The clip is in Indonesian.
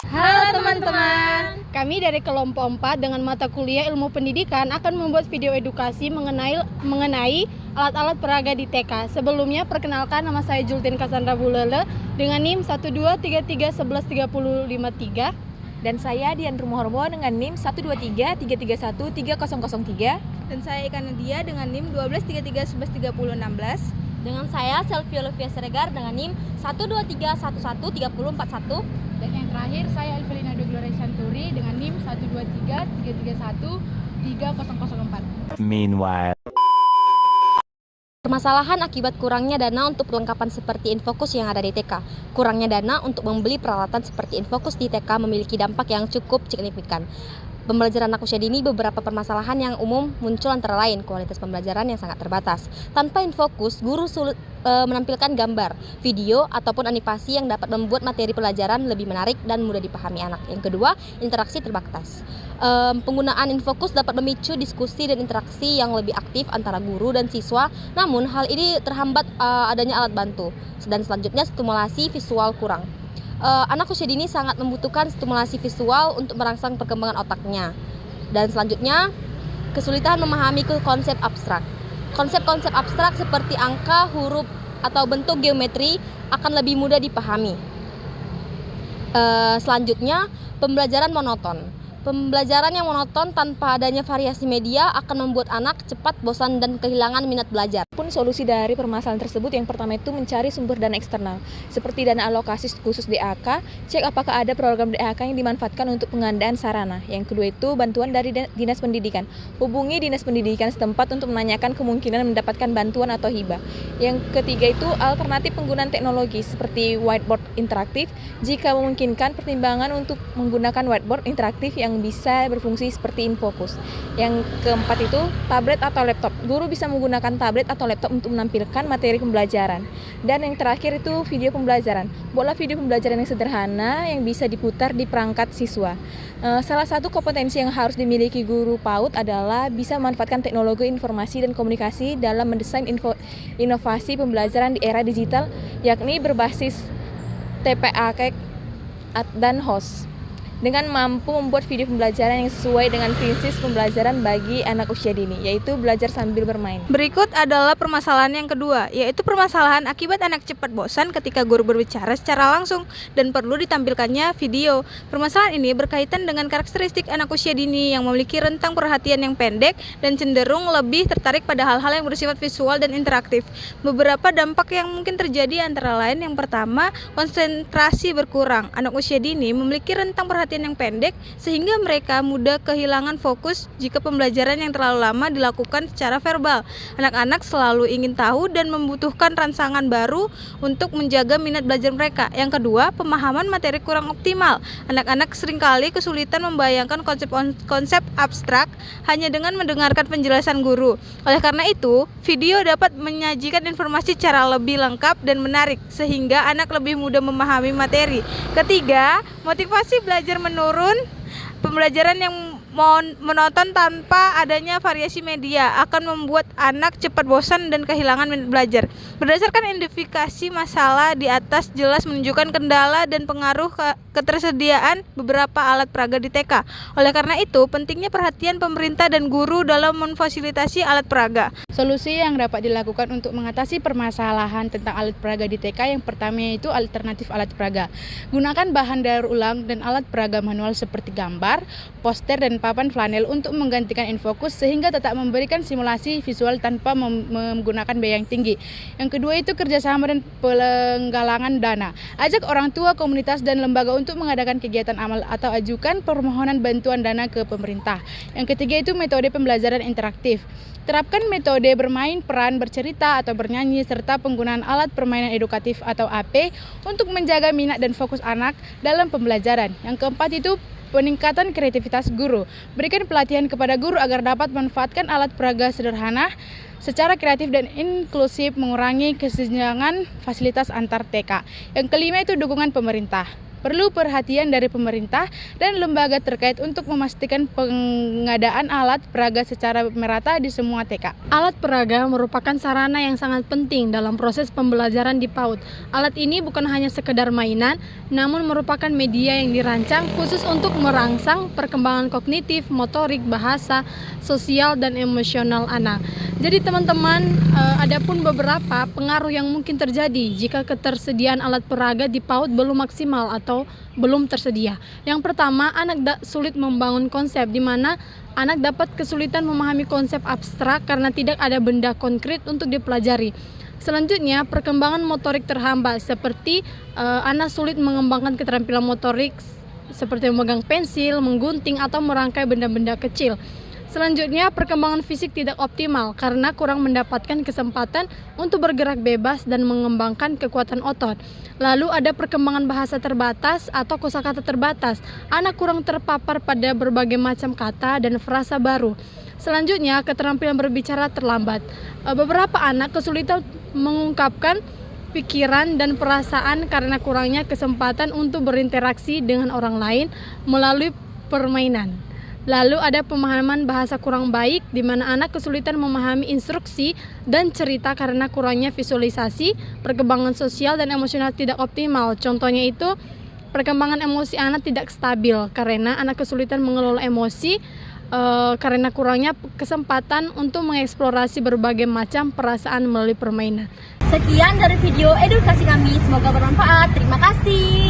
Halo teman-teman. Kami dari kelompok 4 dengan mata kuliah Ilmu Pendidikan akan membuat video edukasi mengenai alat-alat peraga di TK. Sebelumnya perkenalkan, nama saya Jultin Cassandra Bulele dengan NIM 123311353. Dan saya Dian Rumohorbo dengan NIM 12333131003. Dan saya Eka Nadia dengan NIM 12333113016. Dengan saya Selvi Olivia Siregar dengan NIM 123113041. Dan yang terakhir saya Elvelina de Gloria Santuri dengan NIM 12333131004. Meanwhile, Permasalahan akibat kurangnya dana untuk perlengkapan seperti Infocus yang ada di TK. Kurangnya dana untuk membeli peralatan seperti Infocus di TK memiliki dampak yang cukup signifikan. Pembelajaran anak usia dini, beberapa permasalahan yang umum muncul antara lain kualitas pembelajaran yang sangat terbatas. Tanpa Infocus, guru sulit menampilkan gambar, video, ataupun animasi yang dapat membuat materi pelajaran lebih menarik dan mudah dipahami anak. Yang kedua, interaksi terbatas. Penggunaan Infocus dapat memicu diskusi dan interaksi yang lebih aktif antara guru dan siswa, namun hal ini terhambat adanya alat bantu. Dan selanjutnya, stimulasi visual kurang. Anak usia dini sangat membutuhkan stimulasi visual untuk merangsang perkembangan otaknya. Dan selanjutnya, kesulitan memahami konsep abstrak. Konsep-konsep abstrak seperti angka, huruf, atau bentuk geometri akan lebih mudah dipahami. Selanjutnya, pembelajaran monoton. Pembelajaran yang monoton tanpa adanya variasi media akan membuat anak cepat bosan dan kehilangan minat belajar. Pun solusi dari permasalahan tersebut yang pertama itu mencari sumber dana eksternal seperti dana alokasi khusus DAK, cek apakah ada program DAK yang dimanfaatkan untuk pengadaan sarana. Yang kedua itu bantuan dari Dinas Pendidikan. Hubungi Dinas Pendidikan setempat untuk menanyakan kemungkinan mendapatkan bantuan atau hibah. Yang ketiga itu alternatif penggunaan teknologi seperti whiteboard interaktif. Jika memungkinkan, pertimbangan untuk menggunakan whiteboard interaktif yang bisa berfungsi seperti Infocus. Yang keempat itu tablet atau laptop. Guru bisa menggunakan tablet atau laptop untuk menampilkan materi pembelajaran. Dan yang terakhir itu video pembelajaran. Buatlah video pembelajaran yang sederhana yang bisa diputar di perangkat siswa. Salah satu kompetensi yang harus dimiliki guru PAUD adalah bisa memanfaatkan teknologi informasi dan komunikasi dalam mendesain inovasi pembelajaran di era digital, yakni berbasis TPA dan HOS, dengan mampu membuat video pembelajaran yang sesuai dengan prinsip pembelajaran bagi anak usia dini, yaitu belajar sambil bermain. Berikut adalah permasalahan yang kedua, yaitu permasalahan akibat anak cepat bosan ketika guru berbicara secara langsung dan perlu ditampilkannya video. Permasalahan ini berkaitan dengan karakteristik anak usia dini yang memiliki rentang perhatian yang pendek dan cenderung lebih tertarik pada hal-hal yang bersifat visual dan interaktif. Beberapa dampak yang mungkin terjadi antara lain, yang pertama, konsentrasi berkurang. Anak usia dini memiliki rentang perhatian yang pendek sehingga mereka mudah kehilangan fokus jika pembelajaran yang terlalu lama dilakukan secara verbal. Anak-anak selalu ingin tahu dan membutuhkan rangsangan baru untuk menjaga minat belajar mereka. Yang kedua, pemahaman materi kurang optimal. Anak-anak seringkali kesulitan membayangkan konsep abstrak hanya dengan mendengarkan penjelasan guru. Oleh karena itu, video dapat menyajikan informasi secara lebih lengkap dan menarik sehingga anak lebih mudah memahami materi. Ketiga, motivasi belajar menurun. Pembelajaran yang monoton tanpa adanya variasi media akan membuat anak cepat bosan dan kehilangan minat belajar. Berdasarkan identifikasi masalah di atas jelas menunjukkan kendala dan pengaruh ketersediaan beberapa alat peraga di TK. Oleh karena itu, pentingnya perhatian pemerintah dan guru dalam memfasilitasi alat peraga. Solusi yang dapat dilakukan untuk mengatasi permasalahan tentang alat peraga di TK, yang pertama yaitu alternatif alat peraga. Gunakan bahan daur ulang dan alat peraga manual seperti gambar, poster, dan papan flanel untuk menggantikan Infocus sehingga tetap memberikan simulasi visual tanpa menggunakan biaya yang tinggi. Yang kedua itu kerjasama dan penggalangan dana. Ajak orang tua, komunitas, dan lembaga untuk mengadakan kegiatan amal atau ajukan permohonan bantuan dana ke pemerintah. Yang ketiga itu metode pembelajaran interaktif. Terapkan metode bermain peran, bercerita, atau bernyanyi, serta penggunaan alat permainan edukatif atau AP untuk menjaga minat dan fokus anak dalam pembelajaran. Yang keempat itu peningkatan kreativitas guru. Berikan pelatihan kepada guru agar dapat memanfaatkan alat peraga sederhana secara kreatif dan inklusif, mengurangi kesenjangan fasilitas antar TK. Yang kelima itu dukungan pemerintah. Perlu perhatian dari pemerintah dan lembaga terkait untuk memastikan pengadaan alat peraga secara merata di semua TK. Alat peraga merupakan sarana yang sangat penting dalam proses pembelajaran di PAUD. Alat ini bukan hanya sekedar mainan, namun merupakan media yang dirancang khusus untuk merangsang perkembangan kognitif, motorik, bahasa, sosial, dan emosional anak. Jadi teman-teman, ada pun beberapa pengaruh yang mungkin terjadi jika ketersediaan alat peraga di PAUD belum maksimal atau belum tersedia. Yang pertama, anak sulit membangun konsep, di mana anak dapat kesulitan memahami konsep abstrak karena tidak ada benda konkret untuk dipelajari. Selanjutnya, perkembangan motorik terhambat, seperti anak sulit mengembangkan keterampilan motorik seperti memegang pensil, menggunting, atau merangkai benda-benda kecil. Selanjutnya, perkembangan fisik tidak optimal karena kurang mendapatkan kesempatan untuk bergerak bebas dan mengembangkan kekuatan otot. Lalu ada perkembangan bahasa terbatas atau kosakata terbatas. Anak kurang terpapar pada berbagai macam kata dan frasa baru. Selanjutnya, keterampilan berbicara terlambat. Beberapa anak kesulitan mengungkapkan pikiran dan perasaan karena kurangnya kesempatan untuk berinteraksi dengan orang lain melalui permainan. Lalu ada pemahaman bahasa kurang baik, di mana anak kesulitan memahami instruksi dan cerita karena kurangnya visualisasi, perkembangan sosial dan emosional tidak optimal. Contohnya itu, perkembangan emosi anak tidak stabil karena anak kesulitan mengelola emosi karena kurangnya kesempatan untuk mengeksplorasi berbagai macam perasaan melalui permainan. Sekian dari video edukasi kami, semoga bermanfaat. Terima kasih.